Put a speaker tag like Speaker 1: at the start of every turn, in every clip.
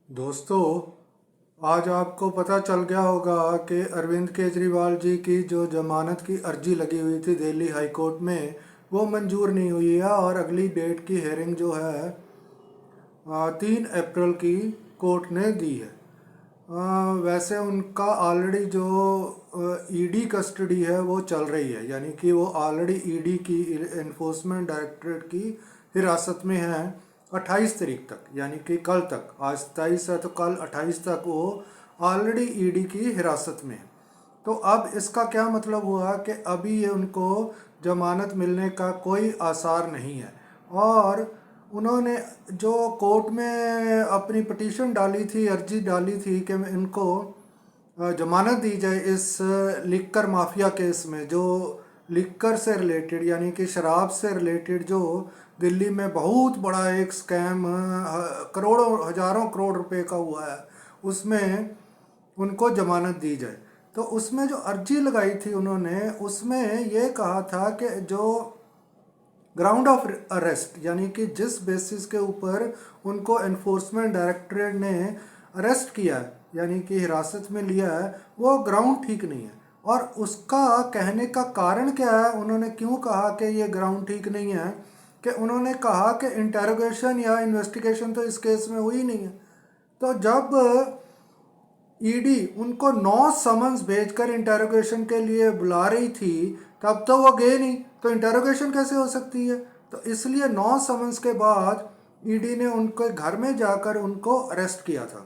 Speaker 1: दोस्तों, आज आपको पता चल गया होगा कि अरविंद केजरीवाल जी की जो जमानत की अर्जी लगी हुई थी दिल्ली हाई कोर्ट में, वो मंजूर नहीं हुई है और अगली डेट की हेयरिंग जो है 3 अप्रैल की कोर्ट ने दी है। वैसे उनका ऑलरेडी जो ईडी कस्टडी है वो चल रही है, यानी कि वो ऑलरेडी ईडी की इन्फोर्समेंट डायरेक्टरेट की हिरासत में है 28 तारीख तक, यानी कि कल तक। आज 23 है तो कल 28 तक वो ऑलरेडी ईडी की हिरासत में है। तो अब इसका क्या मतलब हुआ कि अभी ये उनको जमानत मिलने का कोई आसार नहीं है। और उन्होंने जो कोर्ट में अपनी पिटीशन डाली थी, अर्जी डाली थी कि इनको जमानत दी जाए इस लिक्कर माफिया केस में, जो लिक्कर से रिलेटेड यानी कि शराब से रिलेटेड जो दिल्ली में बहुत बड़ा एक स्कैम करोड़ों हजारों करोड़ रुपए का हुआ है, उसमें उनको जमानत दी जाए। तो उसमें जो अर्जी लगाई थी उन्होंने, उसमें ये कहा था कि जो ग्राउंड ऑफ अरेस्ट यानी कि जिस बेसिस के ऊपर उनको एनफोर्समेंट डायरेक्टरेट ने अरेस्ट किया है यानी कि हिरासत में लिया है, वो ग्राउंड ठीक नहीं है। और उसका कहने का कारण क्या है, उन्होंने क्यों कहा कि ये ग्राउंड ठीक नहीं है, कि उन्होंने कहा कि इंटेरोगेशन या इन्वेस्टिगेशन तो इस केस में हुई नहीं है। तो जब ईडी उनको 9 समन्स भेजकर इंटेरोगेशन के लिए बुला रही थी, तब तो वो गए नहीं, तो इंटेरोगेशन कैसे हो सकती है। तो इसलिए 9 समन्स के बाद ईडी ने उनके घर में जाकर उनको अरेस्ट किया था।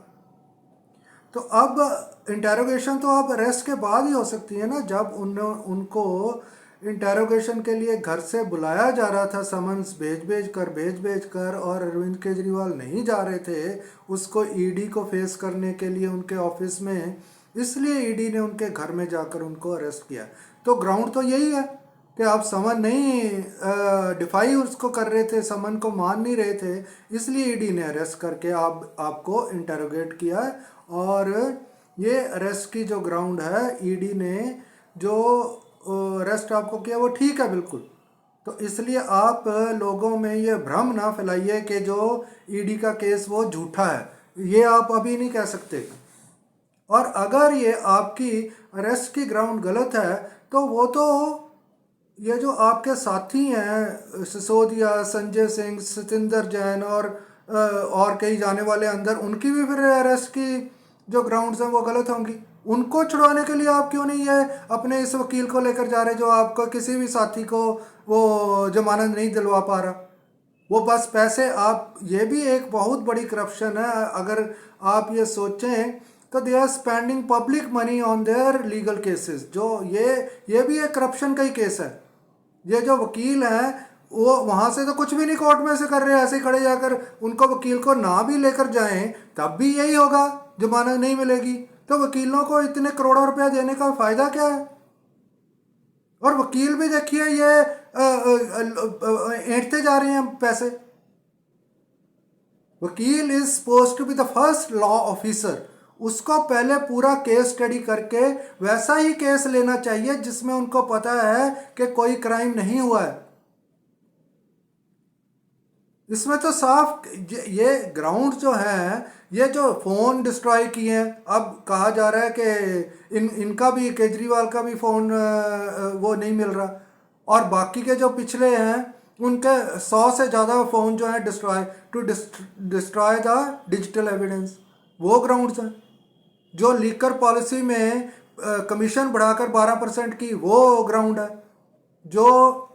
Speaker 1: तो अब इंटेरोगेशन तो अब अरेस्ट के बाद ही हो सकती है ना, जब उनको इंटेरोगेशन के लिए घर से बुलाया जा रहा था, समन्स भेज भेज कर, और अरविंद केजरीवाल नहीं जा रहे थे उसको ईडी को फेस करने के लिए उनके ऑफिस में, इसलिए ईडी ने उनके घर में जाकर उनको अरेस्ट किया। तो ग्राउंड तो यही है कि आप समन नहीं डिफाई उसको कर रहे थे, समन को मान नहीं रहे थे, इसलिए ईडी ने अरेस्ट करके आपको इंटरोगेट किया है। और ये अरेस्ट की जो ग्राउंड है, ईडी ने जो अरेस्ट आपको किया वो ठीक है बिल्कुल। तो इसलिए आप लोगों में ये भ्रम ना फैलाइए कि जो ईडी का केस वो झूठा है, ये आप अभी नहीं कह सकते। और अगर ये आपकी अरेस्ट की ग्राउंड गलत है, तो वो तो ये जो आपके साथी हैं सिसोदिया, संजय सिंह, सतिंदर जैन और कई जाने वाले अंदर, उनकी भी फिर अरेस्ट की जो ग्राउंड्स हैं वो गलत होंगी। उनको छुड़वाने के लिए आप क्यों नहीं है अपने इस वकील को लेकर जा रहे जो आपका किसी भी साथी को वो जमानत नहीं दिलवा पा रहा। वो बस पैसे, आप ये भी एक बहुत बड़ी करप्शन है। अगर आप ये सोचें तो they are spending public money on their legal cases, जो ये भी एक करप्शन का ही केस है। ये जो वकील हैं वो वहाँ से तो कुछ भी नहीं कोर्ट में से कर रहे हैं, ऐसे खड़े जाकर उनको वकील को ना भी लेकर जाएं तब भी यही होगा, जमानत नहीं मिलेगी। तो वकीलों को इतने करोड़ों रुपया देने का फायदा क्या है। और वकील भी देखिए ये ऐंठते जा रहे हैं पैसे। वकील is suppose to be the first law officer, उसको पहले पूरा केस स्टडी करके वैसा ही केस लेना चाहिए जिसमें उनको पता है कि कोई क्राइम नहीं हुआ है। इसमें तो साफ ये ग्राउंड जो है, ये जो फ़ोन डिस्ट्रॉय किए हैं, अब कहा जा रहा है कि इनका भी, केजरीवाल का भी फ़ोन वो नहीं मिल रहा, और बाकी के जो पिछले हैं उनके 100 से ज़्यादा फ़ोन जो है destroy to destroy the digital evidence, वो ग्राउंड्स हैं। जो लीकर पॉलिसी में कमीशन बढ़ाकर 12% की, वो ग्राउंड है। जो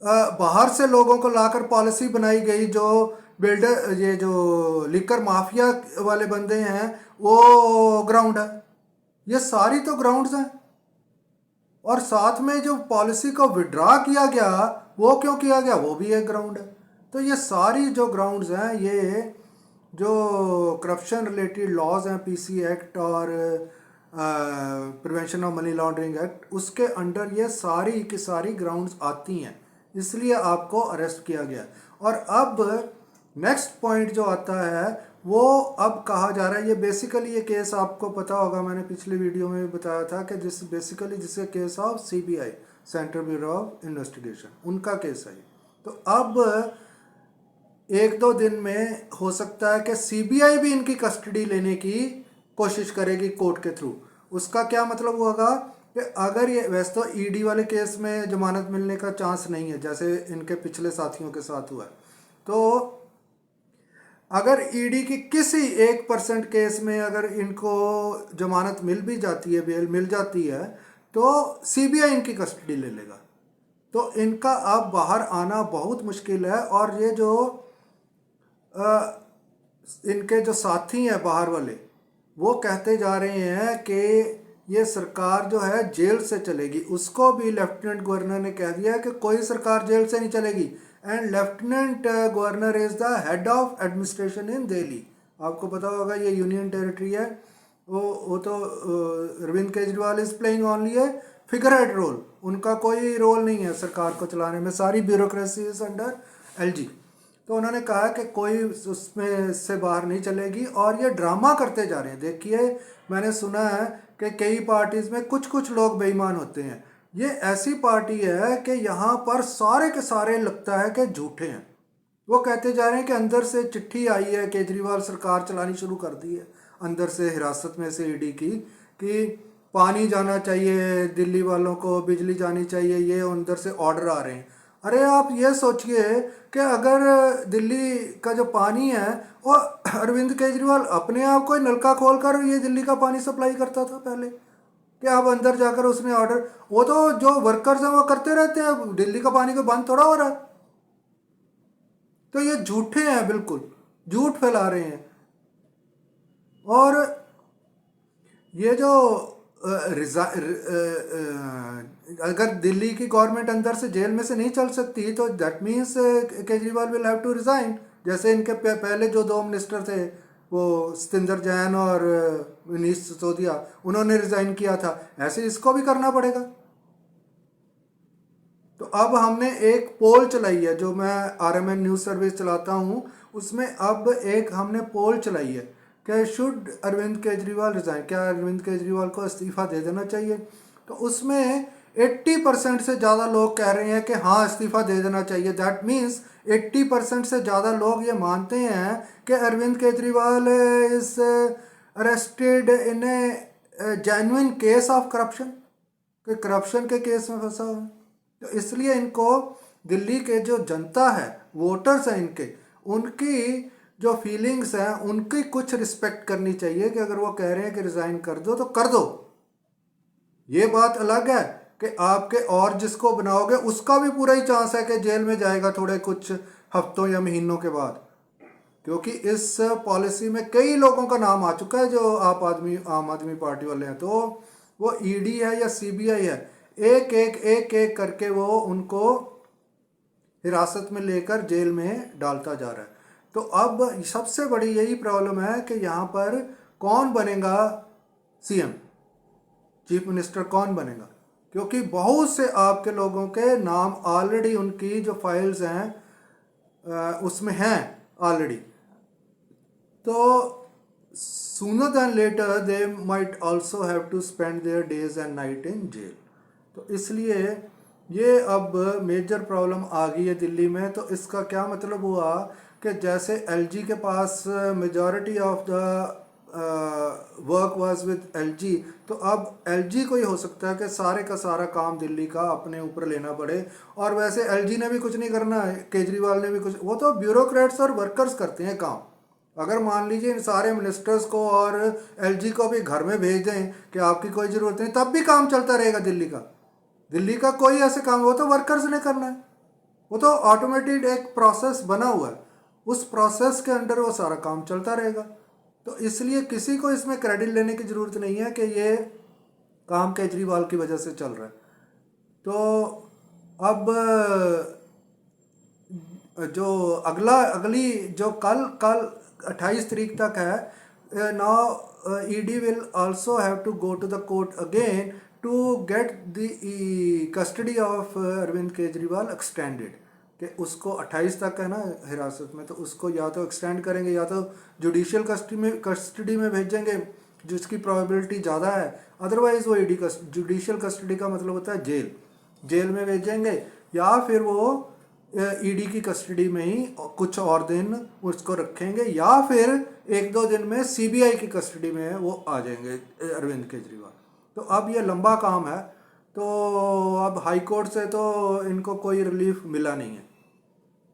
Speaker 1: बाहर से लोगों को लाकर पॉलिसी बनाई गई, जो बिल्डर, ये जो लिकर माफिया वाले बंदे हैं, वो ग्राउंड है। ये सारी तो ग्राउंड्स हैं। और साथ में जो पॉलिसी को विड्रॉ किया गया, वो क्यों किया गया, वो भी एक ग्राउंड है। तो ये सारी जो ग्राउंड्स हैं, ये जो करप्शन रिलेटेड लॉज हैं, पीसी एक्ट और prevention of money laundering act, उसके अंडर ये सारी की सारी ग्राउंड्स आती हैं, इसलिए आपको अरेस्ट किया गया। और अब नेक्स्ट पॉइंट जो आता है, वो अब कहा जा रहा है, ये बेसिकली ये केस आपको पता होगा, मैंने पिछले वीडियो में भी बताया था कि जिसके case of CBI, central bureau of investigation, उनका केस है। तो अब एक दो दिन में हो सकता है कि सीबीआई भी इनकी कस्टडी लेने की कोशिश करेगी कोर्ट के थ्रू। उसका क्या मतलब होगा कि अगर ये, वैसे तो ईडी वाले केस में जमानत मिलने का चांस नहीं है जैसे इनके पिछले साथियों के साथ हुआ है, तो अगर ईडी की किसी 1% केस में अगर इनको जमानत मिल भी जाती है, बेल मिल जाती है, तो सीबीआई इनकी कस्टडी ले लेगा। तो इनका अब बाहर आना बहुत मुश्किल है। और ये जो इनके जो साथी हैं बाहर वाले, वो कहते जा रहे हैं कि ये सरकार जो है जेल से चलेगी। उसको भी लेफ्टिनेंट गवर्नर ने कह दिया है कि कोई सरकार जेल से नहीं चलेगी। And lieutenant governor is the head of administration in Delhi. आपको पता होगा ये यूनियन टेरिटरी है। वो तो Arvind Kejriwal is playing only a figure head role. उनका कोई रोल नहीं है सरकार को चलाने में, सारी ब्यूरोक्रेसी इज अंडर एलजी। तो उन्होंने कहा कि कोई उसमें से बाहर नहीं चलेगी। और ये ड्रामा करते जा रहे हैं। देखिए, मैंने सुना है कि कई पार्टीज़ में कुछ कुछ लोग बेईमान होते हैं। ये ऐसी पार्टी है कि यहाँ पर सारे के सारे लगता है कि झूठे हैं। वो कहते जा रहे हैं कि अंदर से चिट्ठी आई है, केजरीवाल सरकार चलानी शुरू कर दी है अंदर से, हिरासत में से ईडी की, कि पानी जाना चाहिए दिल्ली वालों को, बिजली जानी चाहिए, ये अंदर से ऑर्डर आ रहे हैं। अरे आप ये सोचिए कि अगर दिल्ली का जो पानी है वो अरविंद केजरीवाल अपने आप कोई नलका खोल कर ये दिल्ली का पानी सप्लाई करता था पहले, कि अब अंदर जाकर उसने ऑर्डर, वो तो जो वर्कर्स हैं वो करते रहते हैं, दिल्ली का पानी को बंद थोड़ा हो रहा है। तो ये झूठे हैं, बिल्कुल झूठ फैला रहे हैं। और ये जो अगर दिल्ली की गवर्नमेंट अंदर से जेल में से नहीं चल सकती तो that means Kejriwal will have to resign. जैसे इनके पहले जो दो मिनिस्टर थे, वो सतिंदर जैन और मनीष सिसोदिया, उन्होंने रिजाइन किया था, ऐसे इसको भी करना पड़ेगा। तो अब हमने एक पोल चलाई है, जो मैं आरएमएन न्यूज़ सर्विस चलाता हूँ, उसमें अब एक हमने पोल चलाई है कि शुड अरविंद केजरीवाल रिजाइन, क्या अरविंद केजरीवाल को इस्तीफ़ा दे देना चाहिए। तो उसमें 80% से ज़्यादा लोग कह रहे हैं कि हाँ इस्तीफ़ा दे देना चाहिए। दैट मीन्स 80% से ज़्यादा लोग ये मानते हैं कि Arvind Kejriwal is arrested in a genuine case of corruption, कि करप्शन के केस में फंसा हुआ है। तो इसलिए इनको दिल्ली के जो जनता है, वोटर्स हैं इनके, उनकी जो फीलिंग्स हैं उनकी कुछ रिस्पेक्ट करनी चाहिए कि अगर वो कह रहे हैं कि रिज़ाइन कर दो तो कर दो। ये बात अलग है कि आपके और जिसको बनाओगे उसका भी पूरा ही चांस है कि जेल में जाएगा थोड़े कुछ हफ्तों या महीनों के बाद, क्योंकि इस पॉलिसी में कई लोगों का नाम आ चुका है जो आम आदमी पार्टी वाले हैं। तो वो ईडी है या सीबीआई है, एक एक करके वो उनको हिरासत में लेकर जेल में डालता जा रहा है। तो अब सबसे बड़ी यही प्रॉब्लम है कि यहाँ पर कौन बनेगा सीएम, चीफ मिनिस्टर कौन बनेगा, क्योंकि बहुत से आपके लोगों के नाम ऑलरेडी उनकी जो फाइल्स हैं उसमें हैं ऑलरेडी। तो sooner than later they might also have to spend their days and night in jail। तो इसलिए ये अब मेजर प्रॉब्लम आ गई है दिल्ली में। तो इसका क्या मतलब हुआ कि जैसे एलजी के पास majority of the work was with LG, तो अब एलजी को ही हो सकता है कि सारे का सारा काम दिल्ली का अपने ऊपर लेना पड़े। और वैसे एलजी ने भी कुछ नहीं करना है, केजरीवाल ने भी कुछ, वो तो ब्यूरोक्रेट्स और वर्कर्स करते हैं काम। अगर मान लीजिए इन सारे मिनिस्टर्स को और एलजी को भी घर में भेज दें कि आपकी कोई ज़रूरत नहीं, तब भी काम चलता रहेगा दिल्ली का। दिल्ली का कोई ऐसे काम, वो तो वर्कर्स ने करना है, वो तो ऑटोमेटेड एक प्रोसेस बना हुआ है, उस प्रोसेस के अंडर वो सारा काम चलता रहेगा। तो इसलिए किसी को इसमें क्रेडिट लेने की ज़रूरत नहीं है कि ये काम केजरीवाल की वजह से चल रहा है। तो अब जो अगली जो कल 28 तारीख तक है, now ED will also have to go to the court again to get the custody of Arvind Kejriwal extended, कि उसको 28 तक है ना हिरासत में, तो उसको या तो एक्सटेंड करेंगे या तो जुडिशियल कस्टडी में भेजेंगे, जिसकी प्रोबेबिलिटी ज़्यादा है। अदरवाइज़ वो जुडिशियल कस्टडी का मतलब होता है जेल में भेजेंगे, या फिर वो ईडी की कस्टडी में ही कुछ और दिन उसको रखेंगे, या फिर 1-2 दिन में सीबीआई की कस्टडी में वो आ जाएंगे अरविंद केजरीवाल। तो अब ये लंबा काम है, तो अब हाई कोर्ट से तो इनको कोई रिलीफ मिला नहीं है।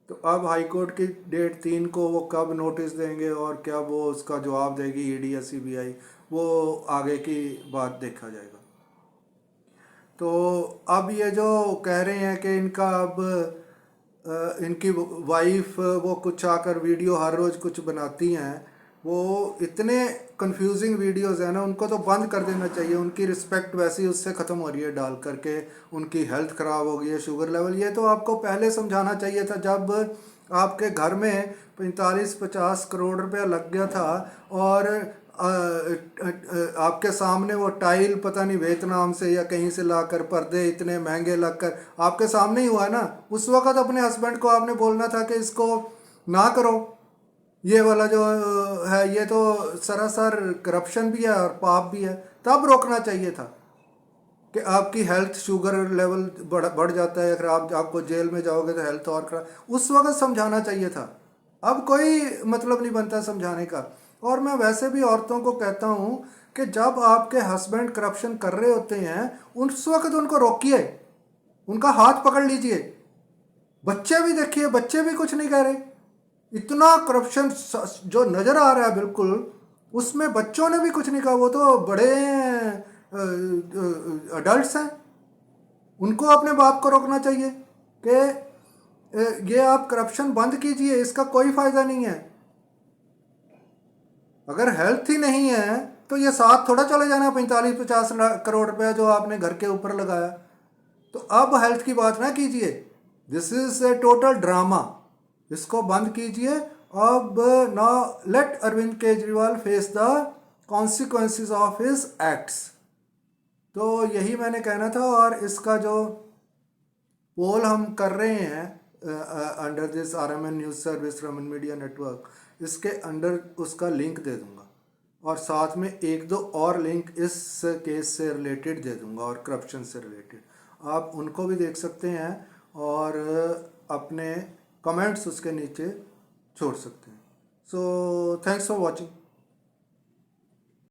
Speaker 1: तो अब हाई कोर्ट की डेट 3 को वो कब नोटिस देंगे और क्या वो उसका जवाब देगी ईडी या सीबीआई, वो आगे की बात देखा जाएगा। तो अब ये जो कह रहे हैं कि इनका अब इनकी वाइफ वो कुछ आकर वीडियो हर रोज़ कुछ बनाती हैं, वो इतने कंफ्यूजिंग वीडियोस हैं ना, उनको तो बंद कर देना चाहिए। उनकी रिस्पेक्ट वैसे ही उससे ख़त्म हो रही है डाल करके, उनकी हेल्थ ख़राब हो गई है, शुगर लेवल, ये तो आपको पहले समझाना चाहिए था जब आपके घर में 45-50 करोड़ रुपया लग गया था और आपके सामने वो टाइल पता नहीं वियतनाम से या कहीं से लाकर पर्दे इतने महंगे लगकर आपके सामने ही हुआ ना। उस वक्त अपने हस्बैंड को आपने बोलना था कि इसको ना करो, ये वाला जो है ये तो सरासर करप्शन भी है और पाप भी है। तब रोकना चाहिए था कि आपकी हेल्थ शुगर लेवल बढ़ जाता है, अगर आपको जेल में जाओगे तो हेल्थ और खराब, उस वक्त समझाना चाहिए था। अब कोई मतलब नहीं बनता समझाने का। और मैं वैसे भी औरतों को कहता हूँ कि जब आपके हस्बैंड करप्शन कर रहे होते हैं उस वक्त उनको रोकिए, उनका हाथ पकड़ लीजिए। बच्चे भी देखिए, बच्चे भी कुछ नहीं कह रहे, इतना करप्शन जो नज़र आ रहा है बिल्कुल, उसमें बच्चों ने भी कुछ नहीं कहा। वो तो बड़े अडल्ट्स हैं, उनको अपने बाप को रोकना चाहिए कि ये आप करप्शन बंद कीजिए, इसका कोई फ़ायदा नहीं है। अगर हेल्थ ही नहीं है तो ये साथ थोड़ा चले जाना 45-50 करोड़ रुपया जो आपने घर के ऊपर लगाया। तो अब हेल्थ की बात ना कीजिए, this is a total drama, इसको बंद कीजिए। अब now let Arvind Kejriwal face the consequences of his acts. तो यही मैंने कहना था। और इसका जो पोल हम कर रहे हैं under this RMN news service Raman media network, इसके अंडर उसका लिंक दे दूंगा और साथ में 1-2 और लिंक इस केस से रिलेटेड दे दूंगा और करप्शन से रिलेटेड, आप उनको भी देख सकते हैं और अपने कमेंट्स उसके नीचे छोड़ सकते हैं। So thanks for watching.